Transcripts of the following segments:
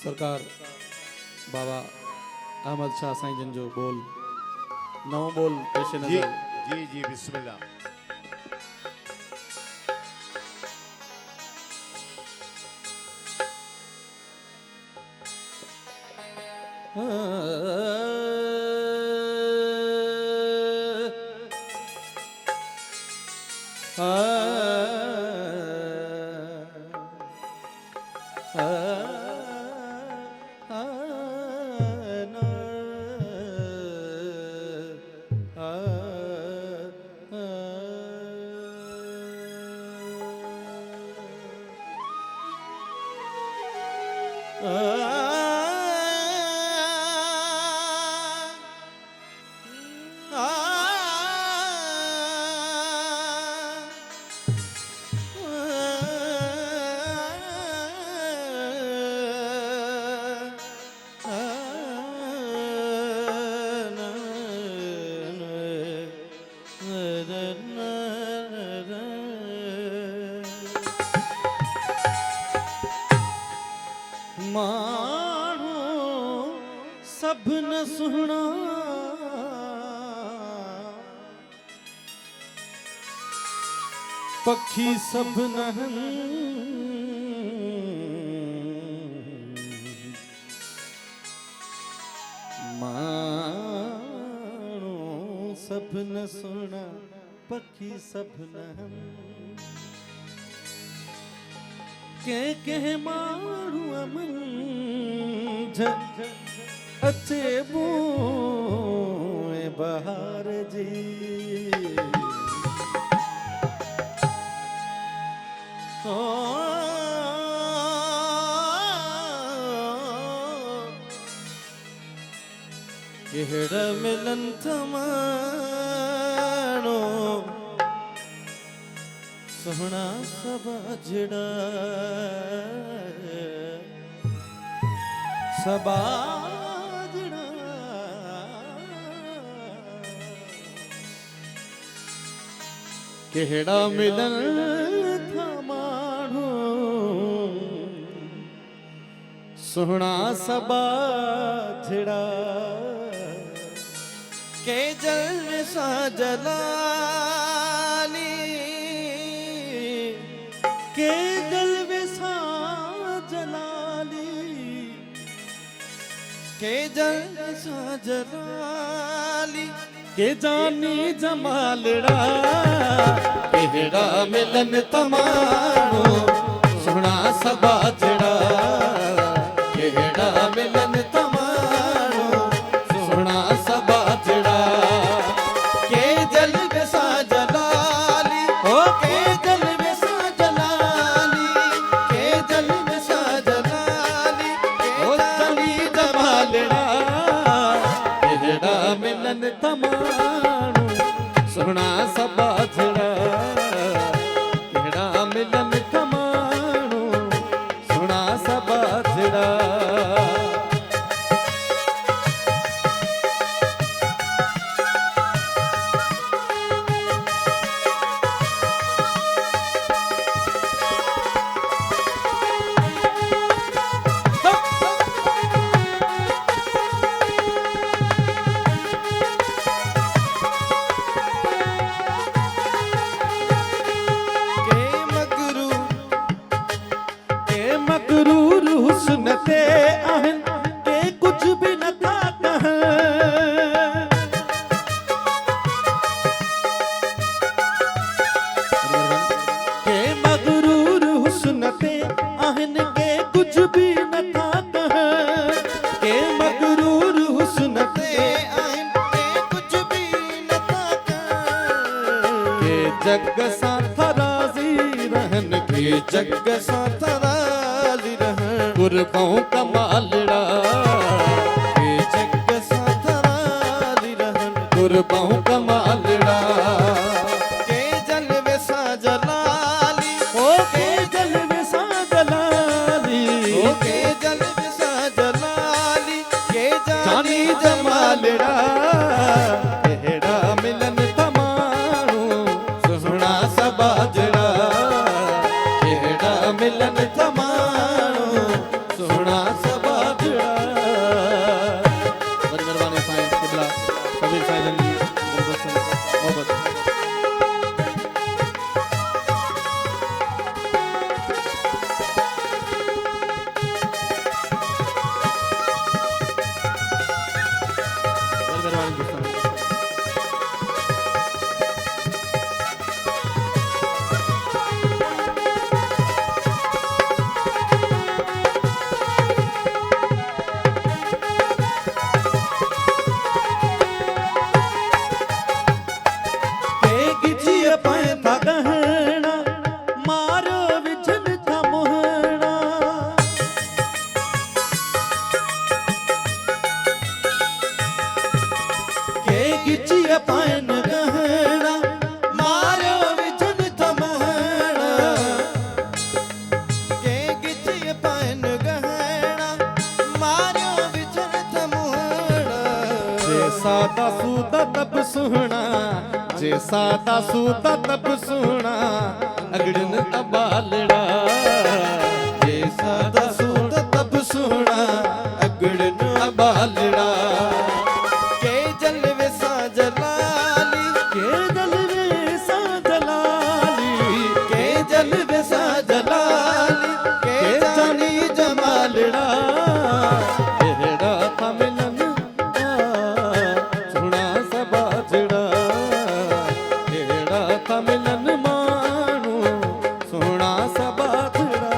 सरकार बाबा अहमद शाह साईं जन जो बोल नओं बोल पेश जी नज़र। जी जी बिस्मिल्लाह। माण्हू सभ न सुहिणा पखी सभ न माण्हू सभ न सुहिणा पखी सभ न के माण्हूअ मंझ अचे बूए बहार जी केड़ा मिलन माण्हू सोहना सबाजड़ा सबाजड़ा केड़ा मिलन था माण्हू सोहना सबाजड़ा के जल सा जलाली के जलवे सा जलाली के जलवे सा जलाली के जानी जमालड़ा केड़ा मिलन तमाणो सोहना सबाजड़ा केड़ा मिलन तमाणो सोहना सबाजड़ा के जलवे सा जलाली ओ के जलवे सा जलाली के जलवे सा जलाली ओ तली जमालड़ा केड़ा मिलन तमाणो सोहना सबाजड़ा केड़ा मिलन तमाणो सोहना सबाजड़ा मगरूर हुस्न ते आहिन के कुछ भी न था के मगरूर हुस्न ते आहिन के कुछ भी न था के मगरूर हुस्न ते आहिन के कुछ भी न था के जग सा राज़ी रहन के जग सा गुरबाओं कमालड़ा के जग साथ राली रहन गुरबाओं कमालड़ा के जलवे सा जलाली ओ के जलवे सा जलाली ओ के जलवे सा जलाली के जानी जमालड़ा केड़ा मिलन तमाणो सोहना सबाजड़ा केड़ा मिलन तमाणो सोहना सबा सादा सूता तब सोना अगड़न अबालड़ा जे सादा सूता तब सोना अगड़न अबालड़ा के जलवे सा जलाली के जलवे सा जलाली के जलवे सा जलाली के जानी जमालड़ा एड़ा था मिलन सोना सा बाजड़ा एड़ा था मिलन मानू सोना सा बाजड़ा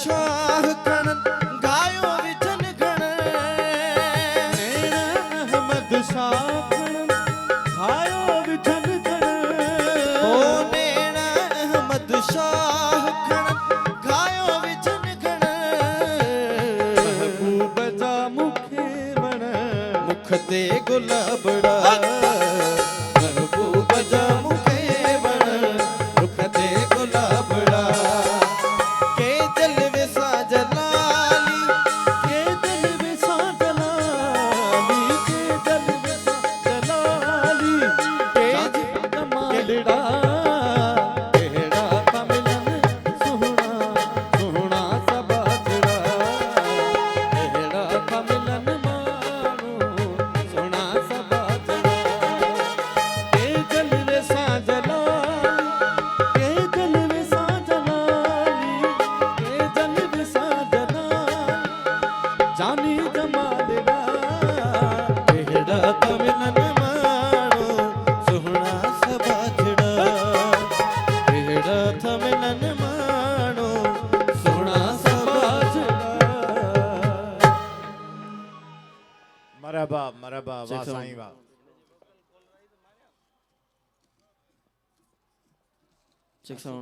शाह कण गायो विजन गण नैना अहमद शाह कण गायो विजन गण ओ नैना अहमद शाह कण गायो विजन गण महबूब जा मुखे वण मुख ते गुलाबड़ा महबूब जा मुखे वण मुख ते गुलाबड़ा जानी जमालड़ा एड़ा था मिलन मानो सोहना सा बाजड़ा एड़ा था मिलन मानो सोहना सा बाजड़ा मरहबा मरहबा वाह साईं वाह Check sound.